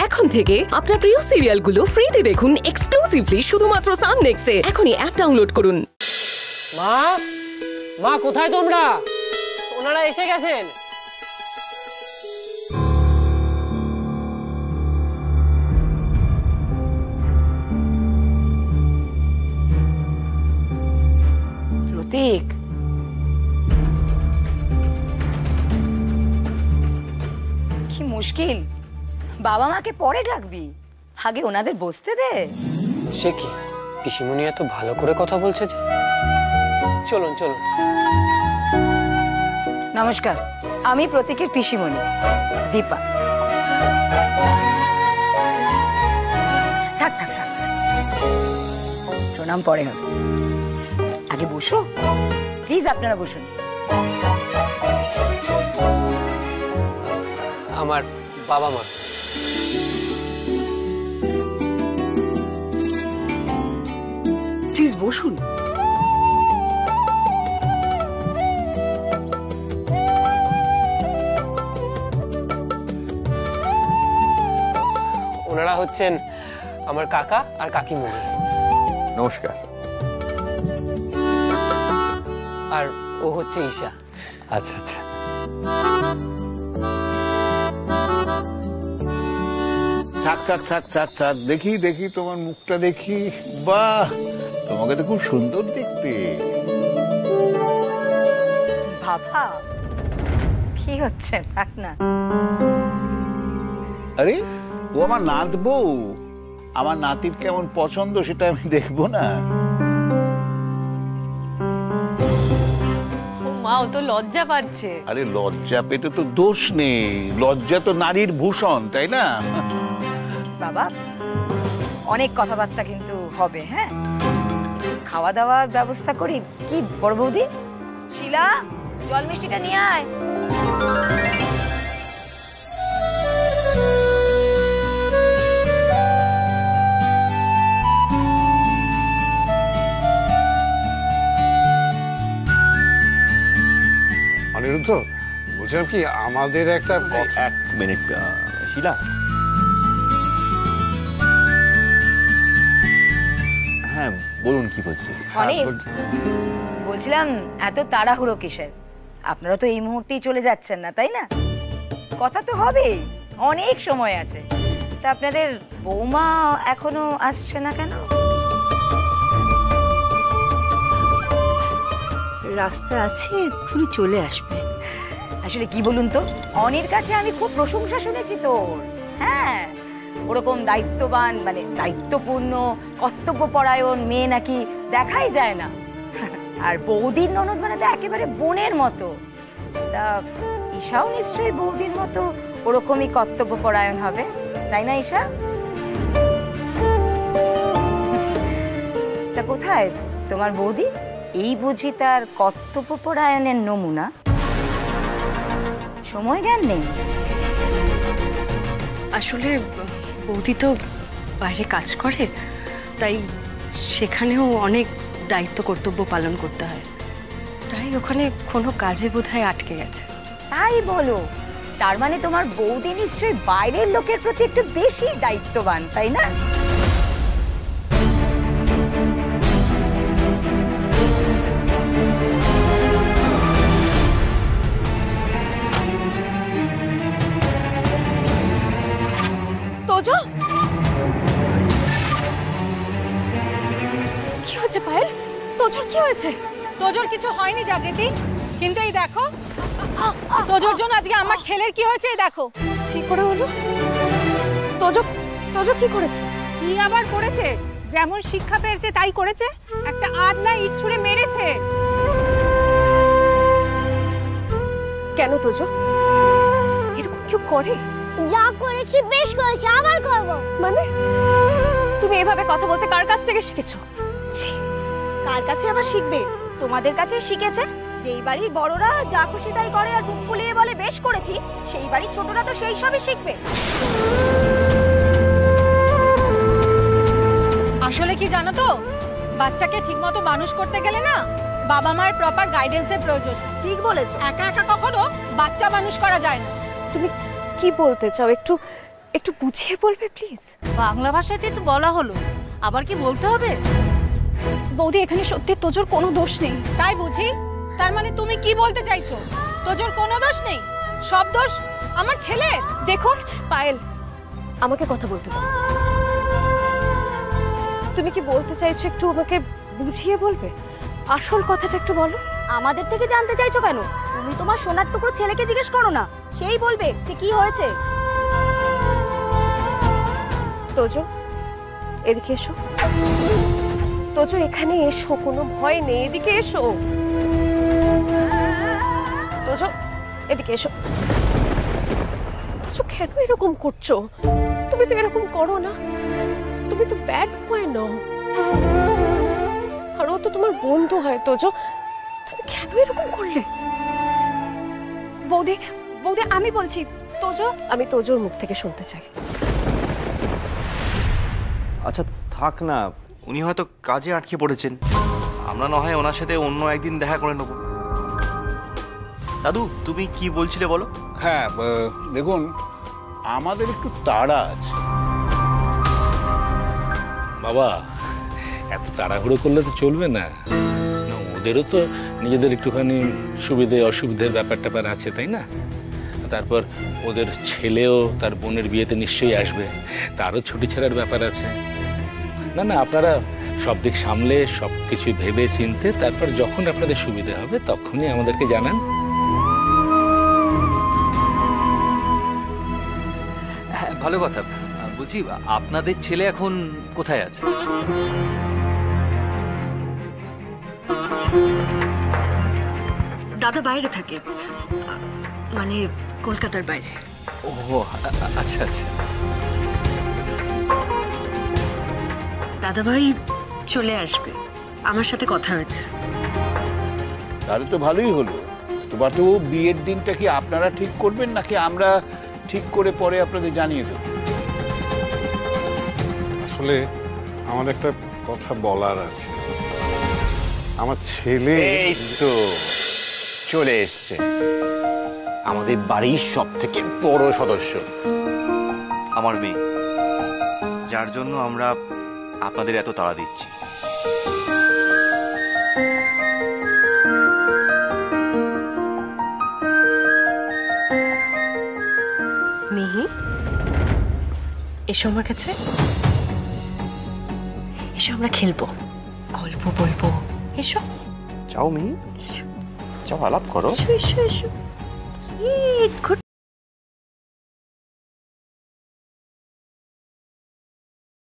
এখন থেকে আপনার প্রিয় সিরিয়ালগুলো ফ্রিতে দেখুন এক্সক্লুসিভলি শুধুমাত্র সান নেক্সটে। এখনই অ্যাপ ডাউনলোড করুন। মা, মা কোথায় তোমরা? ওনারা এসে গেছেন। প্রতীক, কি মুশকিল, বাবা মাকে পরে ডাকবি, আগে ওনাদের বসতে দে। সে কি, পিসিমণি এত ভালো করে কথা বলছে যে। চলুন চলুন। নমস্কার, আমি প্রতীকের পিসিমণি দীপা। থাক থাক থাক, প্রণাম পরে হবে, আগে বসো প্লিজ। আপনারা বসুন। আমার বাবা মা। প্লিজ বসুন। ওনারা হচ্ছেন আমার কাকা আর কাকিমণি। নমস্কার। আর ও হচ্ছে ঈশা। আচ্ছা আচ্ছা। থাক থাক থাক থাক থাক, দেখি দেখি তোমার মুখটা দেখি। বাহ, তোমাকে তো খুব সুন্দর দেখতে। বাবা কি হচ্ছে, থাক না। আরে ও আমার নাত বউ, আমার নাতির কেমন পছন্দ সেটা আমি দেখবো না? মা, ও তো লজ্জা পাচ্ছে। আরে লজ্জা পেতে তো দোষ নেই, লজ্জা তো নারীর ভূষণ, তাই না? বাবা, অনেক কথাবার্তা কিন্তু হবে, হ্যাঁ? খাওয়া দাওয়ার ব্যবস্থা করি কি বড় বৌদি? শিলা, জল মিষ্টিটা নিয়ে আয়। অনিরুদ্ধ, বলছিলাম কি, আমাদের একটা এক মিনিট শিলা। হ্যাঁ বলুন, কি বলছেন? বলছিলাম এত তাড়াহুড়ো কিসের? আপনারা তো এই মুহূর্তেই চলে যাচ্ছেন না, তাই না? কথা তো হবেই, অনেক সময় আছে। তা আপনাদের বৌমা এখনো আসছে না কেন? রাস্তা আছে, এক্ষুনি চলে আসবে। আসলে কি বলুন তো, অনির কাছে আমি খুব প্রশংসা শুনেছি তোর। হ্যাঁ, ওরকম দায়িত্ববান, মানে দায়িত্বপূর্ণ, কর্তব্যপরায়ণ মেয়ে নাকি দেখাই যায় না। আর বৌদির ননদ মানে তো একেবারে বোনের মতো। তা ঈশাও নিশ্চয়ই বৌদির মতো ওরকমই কর্তব্যপরায়ণ হবে, তাই না ঈশা? তা কোথায় তোমার বৌদি? এই বুঝি তার কর্তব্যপরায়ণের নমুনা? সময় জ্ঞান নেই। আসলে বৌদি তো বাইরে কাজ করে, তাই সেখানেও অনেক দায়িত্ব কর্তব্য পালন করতে হয়, তাই ওখানে কোনো কাজে বোধহয় আটকে গেছে। তাই বলো? তার মানে তোমার বৌদি নিশ্চয়ই বাইরের লোকের প্রতি একটু বেশি দায়িত্ববান, তাই না? তোজো, কি হচ্ছে পায়েল? তোজোর কি হয়েছে? তোজোর কিছু হয়নি জাগৃতি, কিন্তু এই দেখো, তোজোর জন্য আজকে আমার ছেলের কি হয়েছে এই দেখো। কি করে হলো? তোজো, তোজো কি করেছে? কি আবার করেছে? যেমন শিক্ষা পেয়েছে তাই করেছে, একটা আদলা ইট ছুঁড়ে মেরেছে। কেন তোজো, এরকম কেউ করে? যা করেছি বেশ করেছি, আবার করব। মানে তুমি এভাবে কথা বলতে কার কাছ থেকে শিখেছো? কার কাছে আবার শিখবে? তোমাদের কাছে শিখেছে। যেই বাড়ির বড়রা যা খুশি তাই করে আর মুখ ফুলিয়ে বলে বেশ করেছি, সেই বাড়ির ছোটরা তো সেই সবই শিখবে। আসলে কি জানো তো, বাচ্চাকে ঠিকমতো মানুষ করতে গেলে না বাবা মায়ের প্রপার গাইডেন্সের প্রয়োজন। ঠিক বলেছো। একা একা কখনো বাচ্চা মানুষ করা যায় না। তুমি কি বলতে চাও একটু একটু বুঝিয়ে বলবে প্লিজ? বাংলা ভাষাতেই তো বলা হলো, আবার কি বলতে হবে? বৌদি এখানে সত্যি তোজোর কোনো দোষ নেই। তাই বুঝি? তার মানে তুমি কি বলতে চাইছো? তোজোর কোনো দোষ নেই, সব দোষ আমার ছেলের? দেখুন পায়েল, আমাকে কথা বলতে দাও। তুমি কি বলতে চাইছো একটু আমাকে বুঝিয়ে বলবে? আসল কথাটা একটু বলো। আমাদের থেকে জানতে চাইছো কেন? তুমি তোমার সোনার টুকরো ছেলেকে জিজ্ঞেস করো না, সেই বলবে যে কি হয়েছে। তোজো এদিকে এসো। তোজো এখানে এসো, কোনো ভয় নেই, এদিকে এসো। তোজো এদিকে এসো। তোজো কেন এরকম করছো? তুমি তো এরকম করো না, তুমি তো ব্যাড বয় নও, আর ও তো তোমার বন্ধু হয়। তোজো তুমি কেন এরকম করলে? বৌদি বৌদি আমি বলছি, তোজো, আমি তোজোর মুখ থেকে শুনতে চাই। আচ্ছা থাক না, উনি হয়তো কাজে আটকে পড়েছেন, আমরা না হয় ওনার সাথে অন্য একদিন দেখা করে নেব। দাদু তুমি কি বলছিলে বলো? হ্যাঁ, দেখুন আমাদের একটু তাড়া আছে। বাবা, এত তাড়াহুড়ো করলে তো চলবে না। না, ওদেরও তো নিজেদের একটুখানি সুবিধে অসুবিধার ব্যাপার ট্যাপার আছে, তাই না? তারপর ওদের ছেলেও তার বোনের বিয়েতে নিশ্চয়ই আসবে, তারও ছুটি ছাড়ার ব্যাপার আছে। না না, আপনারা সব দিক সামলে সব কিছু ভেবে চিনতে তারপর যখন আপনাদের সুবিধা হবে তখনই আমাদেরকে জানান। হ্যাঁ, ভালো কথা। বলছি, আপনাদের ছেলে এখন কোথায় আছে? দাদা বাইরে থাকে, মানে কলকাতার বাইরে। ও আচ্ছা আচ্ছা। দাদা ভাই চলে আসবে, আমার সাথে কথা হয়েছে। তাহলে তো ভালোই হলো। তোমার তো বিয়ের দিনটা কি আপনারা ঠিক করবেন নাকি আমরা ঠিক করে পরে আপনাদের জানিয়ে দেব? আসলে আমার একটা কথা বলার আছে। আমার ছেলে এই তো চলে এসছে আমাদের বাড়ির সব থেকে বড় সদস্য, আমার মেয়ে, যার জন্য আমরা আপনাদের এত তাড়া দিচ্ছি। মিহি, এসো আমার কাছে, এসো আমরা খেলবো, গল্প বলবো, এসো। যাও মিহি, যাও আলাপ করো। এসো এসো এসো। গুড